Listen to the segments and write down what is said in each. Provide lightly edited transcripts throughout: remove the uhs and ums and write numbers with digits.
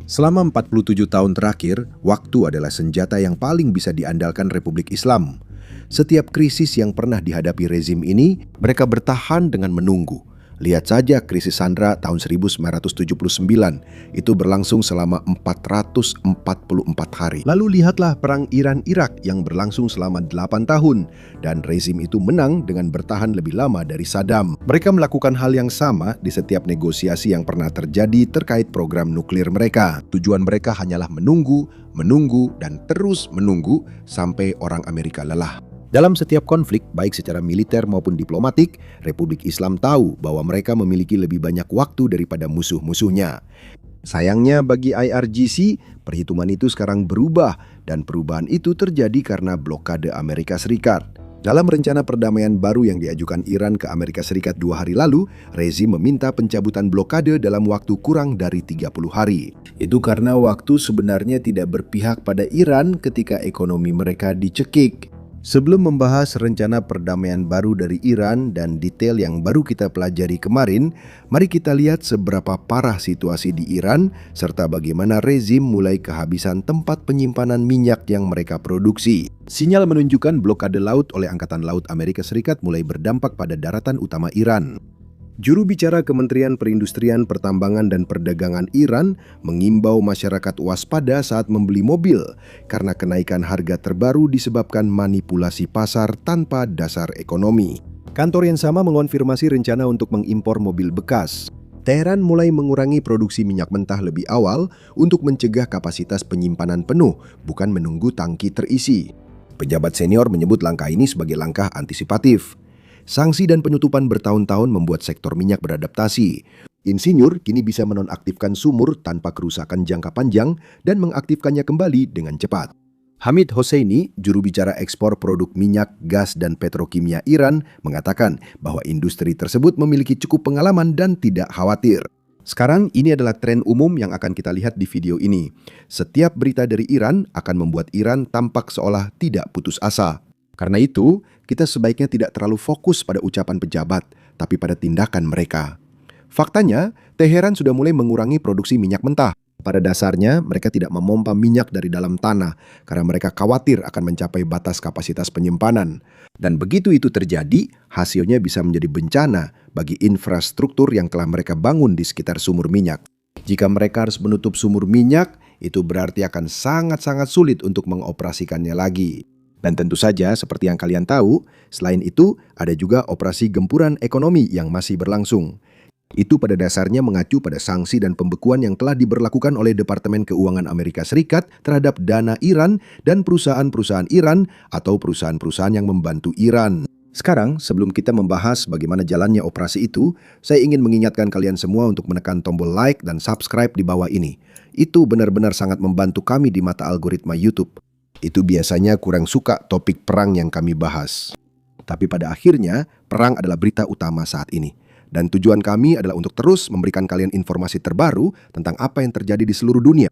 Selama 47 tahun terakhir, waktu adalah senjata yang paling bisa diandalkan Republik Islam. Setiap krisis yang pernah dihadapi rezim ini, mereka bertahan dengan menunggu. Lihat saja krisis Sandra tahun 1979, itu berlangsung selama 444 hari. Lalu lihatlah perang Iran-Irak yang berlangsung selama 8 tahun, dan rezim itu menang dengan bertahan lebih lama dari Saddam. Mereka melakukan hal yang sama di setiap negosiasi yang pernah terjadi terkait program nuklir mereka. Tujuan mereka hanyalah menunggu, dan terus menunggu sampai orang Amerika lelah. Dalam setiap konflik, baik secara militer maupun diplomatik, Republik Islam tahu bahwa mereka memiliki lebih banyak waktu daripada musuh-musuhnya. Sayangnya bagi IRGC, perhitungan itu sekarang berubah, dan perubahan itu terjadi karena blokade Amerika Serikat. Dalam rencana perdamaian baru yang diajukan Iran ke Amerika Serikat 2 hari lalu, rezim meminta pencabutan blokade dalam waktu kurang dari 30 hari. Itu karena waktu sebenarnya tidak berpihak pada Iran ketika ekonomi mereka dicekik. Sebelum membahas rencana perdamaian baru dari Iran dan detail yang baru kita pelajari kemarin, mari kita lihat seberapa parah situasi di Iran serta bagaimana rezim mulai kehabisan tempat penyimpanan minyak yang mereka produksi. Sinyal menunjukkan blokade laut oleh Angkatan Laut Amerika Serikat mulai berdampak pada daratan utama Iran. Juru bicara Kementerian Perindustrian, Pertambangan dan Perdagangan Iran mengimbau masyarakat waspada saat membeli mobil karena kenaikan harga terbaru disebabkan manipulasi pasar tanpa dasar ekonomi. Kantor yang sama mengonfirmasi rencana untuk mengimpor mobil bekas. Teheran mulai mengurangi produksi minyak mentah lebih awal untuk mencegah kapasitas penyimpanan penuh, bukan menunggu tangki terisi. Pejabat senior menyebut langkah ini sebagai langkah antisipatif. Sanksi dan penutupan bertahun-tahun membuat sektor minyak beradaptasi. Insinyur kini bisa menonaktifkan sumur tanpa kerusakan jangka panjang dan mengaktifkannya kembali dengan cepat. Hamid Hosseini, juru bicara ekspor produk minyak, gas, dan petrokimia Iran, mengatakan bahwa industri tersebut memiliki cukup pengalaman dan tidak khawatir. Sekarang ini adalah tren umum yang akan kita lihat di video ini. Setiap berita dari Iran akan membuat Iran tampak seolah tidak putus asa. Karena itu, kita sebaiknya tidak terlalu fokus pada ucapan pejabat, tapi pada tindakan mereka. Faktanya, Teheran sudah mulai mengurangi produksi minyak mentah. Pada dasarnya, mereka tidak memompa minyak dari dalam tanah, karena mereka khawatir akan mencapai batas kapasitas penyimpanan. Dan begitu itu terjadi, hasilnya bisa menjadi bencana bagi infrastruktur yang telah mereka bangun di sekitar sumur minyak. Jika mereka harus menutup sumur minyak, itu berarti akan sangat-sangat sulit untuk mengoperasikannya lagi. Dan tentu saja, seperti yang kalian tahu, selain itu ada juga operasi gempuran ekonomi yang masih berlangsung. Itu pada dasarnya mengacu pada sanksi dan pembekuan yang telah diberlakukan oleh Departemen Keuangan Amerika Serikat terhadap dana Iran dan perusahaan-perusahaan Iran atau perusahaan-perusahaan yang membantu Iran. Sekarang, sebelum kita membahas bagaimana jalannya operasi itu, saya ingin mengingatkan kalian semua untuk menekan tombol like dan subscribe di bawah ini. Itu benar-benar sangat membantu kami di mata algoritma YouTube. Itu biasanya kurang suka topik perang yang kami bahas. Tapi pada akhirnya, perang adalah berita utama saat ini. Dan tujuan kami adalah untuk terus memberikan kalian informasi terbaru tentang apa yang terjadi di seluruh dunia.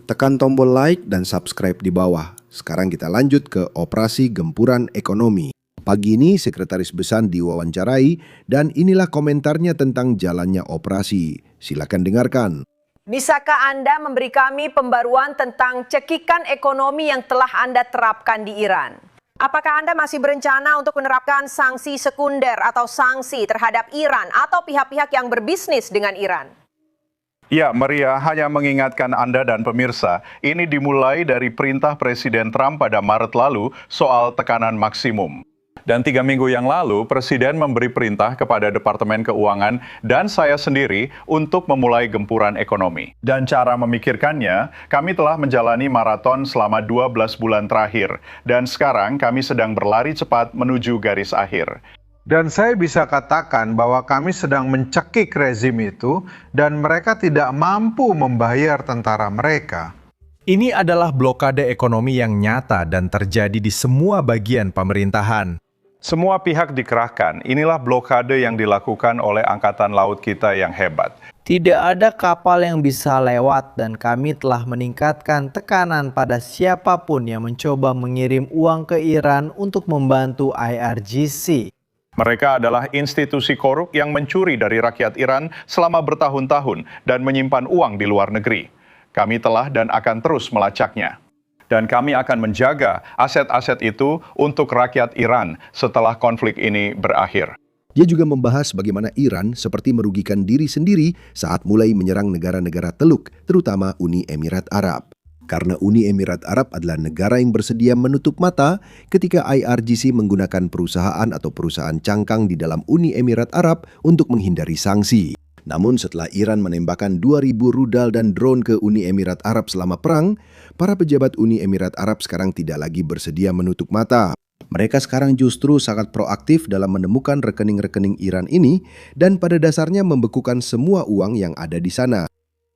Tekan tombol like dan subscribe di bawah. Sekarang kita lanjut ke operasi gempuran ekonomi. Pagi ini Sekretaris Besan diwawancarai dan inilah komentarnya tentang jalannya operasi. Silakan dengarkan. Bisakah Anda memberi kami pembaruan tentang cekikan ekonomi yang telah Anda terapkan di Iran? Apakah Anda masih berencana untuk menerapkan sanksi sekunder atau sanksi terhadap Iran atau pihak-pihak yang berbisnis dengan Iran? Ya, Maria, hanya mengingatkan Anda dan pemirsa, ini dimulai dari perintah Presiden Trump pada Maret lalu soal tekanan maksimum. Dan 3 minggu yang lalu, Presiden memberi perintah kepada Departemen Keuangan dan saya sendiri untuk memulai gempuran ekonomi. Dan cara memikirkannya, kami telah menjalani maraton selama 12 bulan terakhir. Dan sekarang kami sedang berlari cepat menuju garis akhir. Dan saya bisa katakan bahwa kami sedang mencekik rezim itu dan mereka tidak mampu membayar tentara mereka. Ini adalah blokade ekonomi yang nyata dan terjadi di semua bagian pemerintahan. Semua pihak dikerahkan. Inilah blokade yang dilakukan oleh Angkatan Laut kita yang hebat. Tidak ada kapal yang bisa lewat dan kami telah meningkatkan tekanan pada siapapun yang mencoba mengirim uang ke Iran untuk membantu IRGC. Mereka adalah institusi korup yang mencuri dari rakyat Iran selama bertahun-tahun dan menyimpan uang di luar negeri. Kami telah dan akan terus melacaknya. Dan kami akan menjaga aset-aset itu untuk rakyat Iran setelah konflik ini berakhir. Dia juga membahas bagaimana Iran seperti merugikan diri sendiri saat mulai menyerang negara-negara Teluk, terutama Uni Emirat Arab. Karena Uni Emirat Arab adalah negara yang bersedia menutup mata ketika IRGC menggunakan perusahaan atau perusahaan cangkang di dalam Uni Emirat Arab untuk menghindari sanksi. Namun setelah Iran menembakkan 2.000 rudal dan drone ke Uni Emirat Arab selama perang, para pejabat Uni Emirat Arab sekarang tidak lagi bersedia menutup mata. Mereka sekarang justru sangat proaktif dalam menemukan rekening-rekening Iran ini dan pada dasarnya membekukan semua uang yang ada di sana.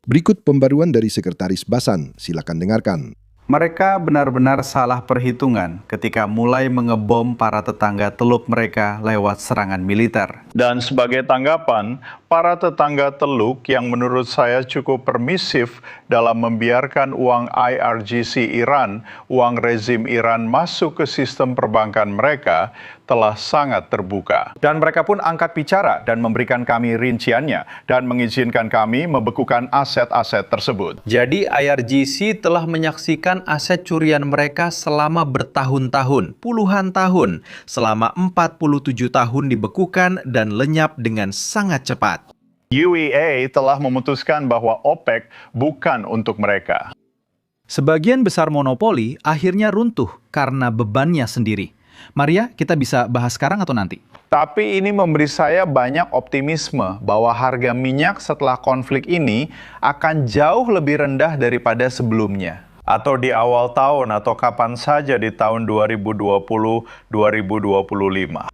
Berikut pembaruan dari Sekretaris Basan, silakan dengarkan. Mereka benar-benar salah perhitungan ketika mulai mengebom para tetangga Teluk mereka lewat serangan militer. Dan sebagai tanggapan, para tetangga Teluk yang menurut saya cukup permisif dalam membiarkan uang IRGC Iran, uang rezim Iran masuk ke sistem perbankan mereka, telah sangat terbuka. Dan mereka pun angkat bicara dan memberikan kami rinciannya dan mengizinkan kami membekukan aset-aset tersebut. Jadi IRGC telah menyaksikan aset curian mereka selama bertahun-tahun, puluhan tahun, selama 47 tahun dibekukan dan lenyap dengan sangat cepat. UEA telah memutuskan bahwa OPEC bukan untuk mereka. Sebagian besar monopoli akhirnya runtuh karena bebannya sendiri. Maria, kita bisa bahas sekarang atau nanti? Tapi ini memberi saya banyak optimisme bahwa harga minyak setelah konflik ini akan jauh lebih rendah daripada sebelumnya. Atau di awal tahun atau kapan saja di tahun 2020-2025.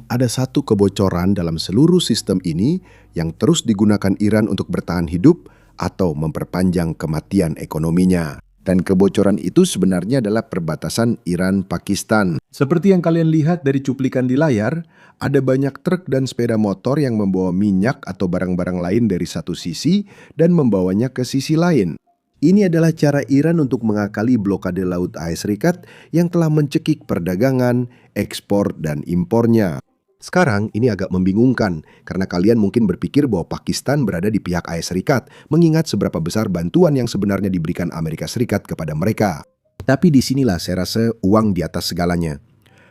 Ada satu kebocoran dalam seluruh sistem ini yang terus digunakan Iran untuk bertahan hidup atau memperpanjang kematian ekonominya. Dan kebocoran itu sebenarnya adalah perbatasan Iran-Pakistan. Seperti yang kalian lihat dari cuplikan di layar, ada banyak truk dan sepeda motor yang membawa minyak atau barang-barang lain dari satu sisi dan membawanya ke sisi lain. Ini adalah cara Iran untuk mengakali blokade Laut AS Serikat yang telah mencekik perdagangan, ekspor, dan impornya. Sekarang ini agak membingungkan karena kalian mungkin berpikir bahwa Pakistan berada di pihak AS Serikat mengingat seberapa besar bantuan yang sebenarnya diberikan Amerika Serikat kepada mereka. Tapi disinilah saya rasa uang di atas segalanya.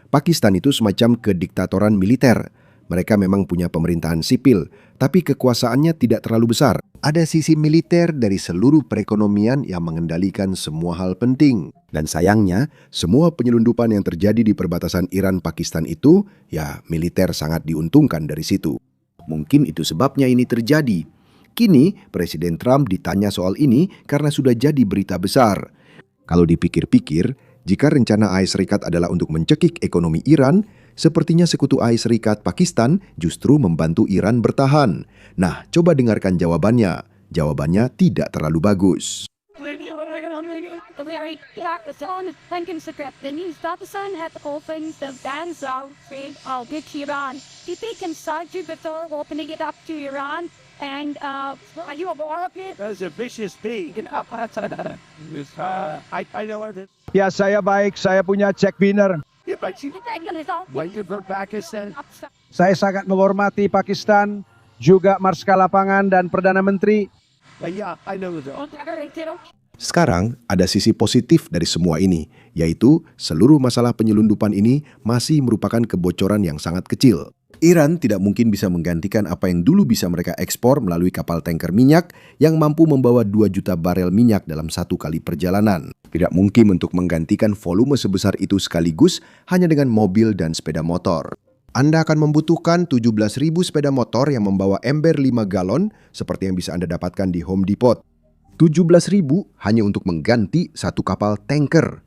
Pakistan itu semacam kediktatoran militer. Mereka memang punya pemerintahan sipil, tapi kekuasaannya tidak terlalu besar. Ada sisi militer dari seluruh perekonomian yang mengendalikan semua hal penting. Dan sayangnya, semua penyelundupan yang terjadi di perbatasan Iran-Pakistan itu, ya militer sangat diuntungkan dari situ. Mungkin itu sebabnya ini terjadi. Kini, Presiden Trump ditanya soal ini karena sudah jadi berita besar. Kalau dipikir-pikir, jika rencana AS Serikat adalah untuk mencekik ekonomi Iran, sepertinya sekutu AS Serikat Pakistan justru membantu Iran bertahan. Nah, coba dengarkan jawabannya. Jawabannya tidak terlalu bagus. Ya, saya baik. Saya punya check winner. Saya sangat menghormati Pakistan, juga Marskal Lapangan dan Perdana Menteri. Sekarang ada sisi positif dari semua ini, yaitu seluruh masalah penyelundupan ini masih merupakan kebocoran yang sangat kecil. Iran tidak mungkin bisa menggantikan apa yang dulu bisa mereka ekspor melalui kapal tanker minyak yang mampu membawa 2 juta barel minyak dalam satu kali perjalanan. Tidak mungkin untuk menggantikan volume sebesar itu sekaligus hanya dengan mobil dan sepeda motor. Anda akan membutuhkan 17.000 sepeda motor yang membawa ember 5 galon seperti yang bisa Anda dapatkan di Home Depot. 17.000 hanya untuk mengganti satu kapal tanker.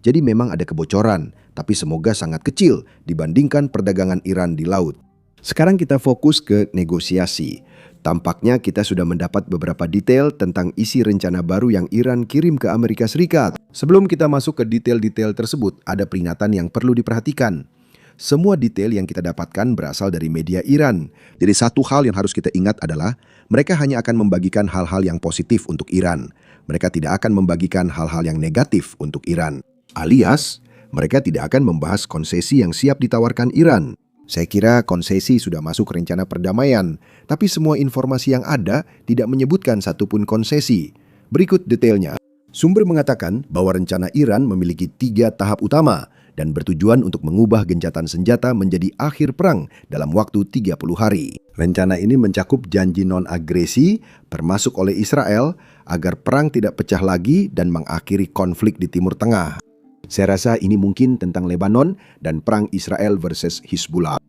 Jadi memang ada kebocoran, tapi semoga sangat kecil dibandingkan perdagangan Iran di laut. Sekarang kita fokus ke negosiasi. Tampaknya kita sudah mendapat beberapa detail tentang isi rencana baru yang Iran kirim ke Amerika Serikat. Sebelum kita masuk ke detail-detail tersebut, ada peringatan yang perlu diperhatikan. Semua detail yang kita dapatkan berasal dari media Iran. Jadi satu hal yang harus kita ingat adalah mereka hanya akan membagikan hal-hal yang positif untuk Iran. Mereka tidak akan membagikan hal-hal yang negatif untuk Iran. Alias, mereka tidak akan membahas konsesi yang siap ditawarkan Iran. Saya kira konsesi sudah masuk rencana perdamaian, tapi semua informasi yang ada tidak menyebutkan satupun konsesi. Berikut detailnya. Sumber mengatakan bahwa rencana Iran memiliki 3 tahap utama dan bertujuan untuk mengubah gencatan senjata menjadi akhir perang dalam waktu 30 hari. Rencana ini mencakup janji non-agresi, termasuk oleh Israel, agar perang tidak pecah lagi dan mengakhiri konflik di Timur Tengah. Saya rasa ini mungkin tentang Lebanon dan perang Israel versus Hizbullah.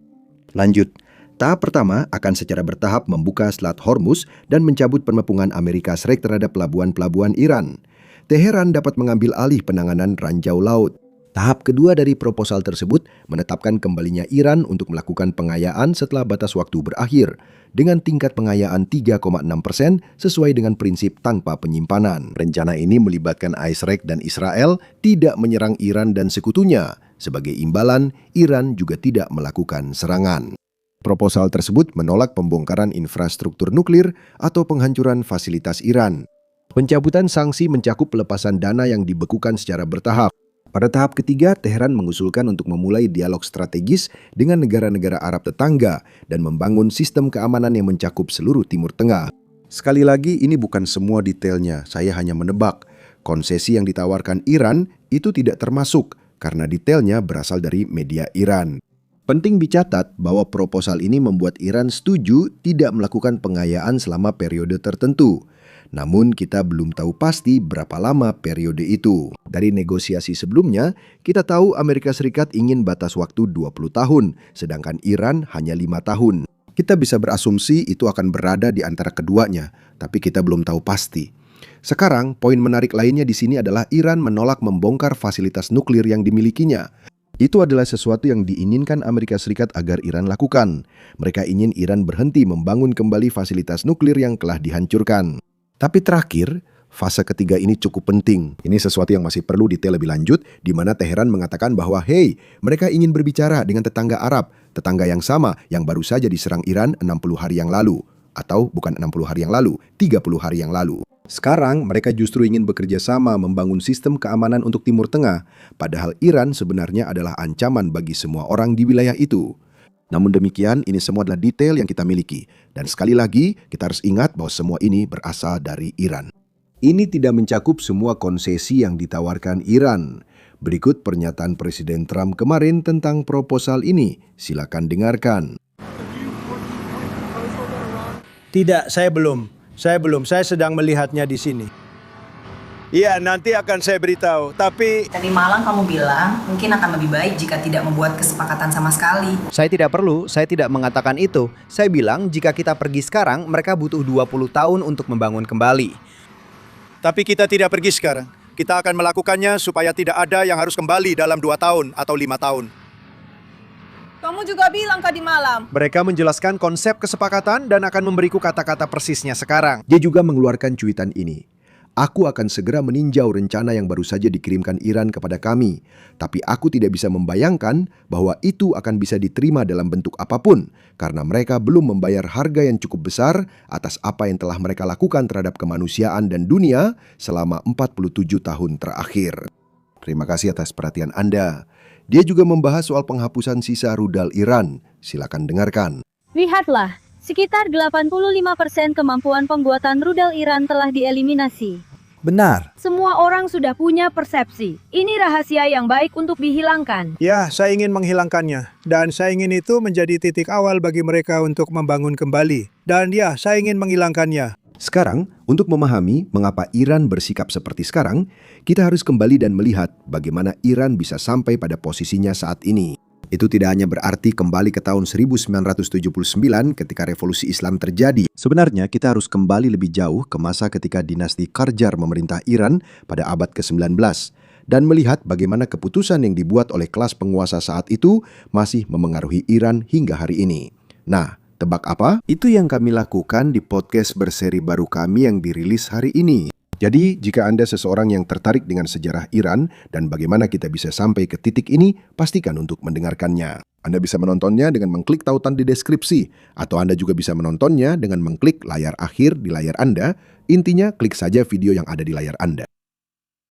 Lanjut. Tahap pertama akan secara bertahap membuka Selat Hormuz dan mencabut pengepungan Amerika Serikat terhadap pelabuhan-pelabuhan Iran. Teheran dapat mengambil alih penanganan ranjau laut. Tahap kedua dari proposal tersebut menetapkan kembalinya Iran untuk melakukan pengayaan setelah batas waktu berakhir dengan tingkat pengayaan 3,6% sesuai dengan prinsip tanpa penyimpanan. Rencana ini melibatkan Israel dan Israel tidak menyerang Iran dan sekutunya. Sebagai imbalan, Iran juga tidak melakukan serangan. Proposal tersebut menolak pembongkaran infrastruktur nuklir atau penghancuran fasilitas Iran. Pencabutan sanksi mencakup pelepasan dana yang dibekukan secara bertahap. Pada tahap ketiga, Teheran mengusulkan untuk memulai dialog strategis dengan negara-negara Arab tetangga dan membangun sistem keamanan yang mencakup seluruh Timur Tengah. Sekali lagi, ini bukan semua detailnya, saya hanya menebak. Konsesi yang ditawarkan Iran itu tidak termasuk karena detailnya berasal dari media Iran. Penting dicatat bahwa proposal ini membuat Iran setuju tidak melakukan pengayaan selama periode tertentu. Namun kita belum tahu pasti berapa lama periode itu. Dari negosiasi sebelumnya, kita tahu Amerika Serikat ingin batas waktu 20 tahun, sedangkan Iran hanya 5 tahun. Kita bisa berasumsi itu akan berada di antara keduanya, tapi kita belum tahu pasti. Sekarang, poin menarik lainnya di sini adalah Iran menolak membongkar fasilitas nuklir yang dimilikinya. Itu adalah sesuatu yang diinginkan Amerika Serikat agar Iran lakukan. Mereka ingin Iran berhenti membangun kembali fasilitas nuklir yang telah dihancurkan. Tapi terakhir, fase ketiga ini cukup penting. Ini sesuatu yang masih perlu detail lebih lanjut, di mana Teheran mengatakan bahwa, hey, mereka ingin berbicara dengan tetangga Arab, tetangga yang sama yang baru saja diserang Iran 60 hari yang lalu. Atau bukan 60 hari yang lalu, 30 hari yang lalu. Sekarang mereka justru ingin bekerja sama membangun sistem keamanan untuk Timur Tengah, padahal Iran sebenarnya adalah ancaman bagi semua orang di wilayah itu. Namun demikian, ini semua adalah detail yang kita miliki. Dan sekali lagi, kita harus ingat bahwa semua ini berasal dari Iran. Ini tidak mencakup semua konsesi yang ditawarkan Iran. Berikut pernyataan Presiden Trump kemarin tentang proposal ini. Silakan dengarkan. Tidak, saya belum. Saya sedang melihatnya di sini. Iya, nanti akan saya beritahu, tapi... Tadi malam kamu bilang mungkin akan lebih baik jika tidak membuat kesepakatan sama sekali. Saya tidak mengatakan itu. Saya bilang jika kita pergi sekarang, mereka butuh 20 tahun untuk membangun kembali. Tapi kita tidak pergi sekarang. Kita akan melakukannya supaya tidak ada yang harus kembali dalam 2 tahun atau 5 tahun. Kamu juga bilang tadi malam. Mereka menjelaskan konsep kesepakatan dan akan memberiku kata-kata persisnya sekarang. Dia juga mengeluarkan cuitan ini. Aku akan segera meninjau rencana yang baru saja dikirimkan Iran kepada kami. Tapi aku tidak bisa membayangkan bahwa itu akan bisa diterima dalam bentuk apapun. Karena mereka belum membayar harga yang cukup besar atas apa yang telah mereka lakukan terhadap kemanusiaan dan dunia selama 47 tahun terakhir. Terima kasih atas perhatian Anda. Dia juga membahas soal penghapusan sisa rudal Iran. Silakan dengarkan. Lihatlah. Sekitar 85% kemampuan pembuatan rudal Iran telah dieliminasi. Benar. Semua orang sudah punya persepsi. Ini rahasia yang baik untuk dihilangkan. Ya, saya ingin menghilangkannya. Dan saya ingin itu menjadi titik awal bagi mereka untuk membangun kembali. Dan ya, saya ingin menghilangkannya. Sekarang, untuk memahami mengapa Iran bersikap seperti sekarang, kita harus kembali dan melihat bagaimana Iran bisa sampai pada posisinya saat ini. Itu tidak hanya berarti kembali ke tahun 1979 ketika revolusi Islam terjadi. Sebenarnya kita harus kembali lebih jauh ke masa ketika dinasti Qajar memerintah Iran pada abad ke-19 dan melihat bagaimana keputusan yang dibuat oleh kelas penguasa saat itu masih memengaruhi Iran hingga hari ini. Nah, tebak apa? Itu yang kami lakukan di podcast berseri baru kami yang dirilis hari ini. Jadi, jika Anda seseorang yang tertarik dengan sejarah Iran dan bagaimana kita bisa sampai ke titik ini, pastikan untuk mendengarkannya. Anda bisa menontonnya dengan mengklik tautan di deskripsi, atau Anda juga bisa menontonnya dengan mengklik layar akhir di layar Anda. Intinya, klik saja video yang ada di layar Anda.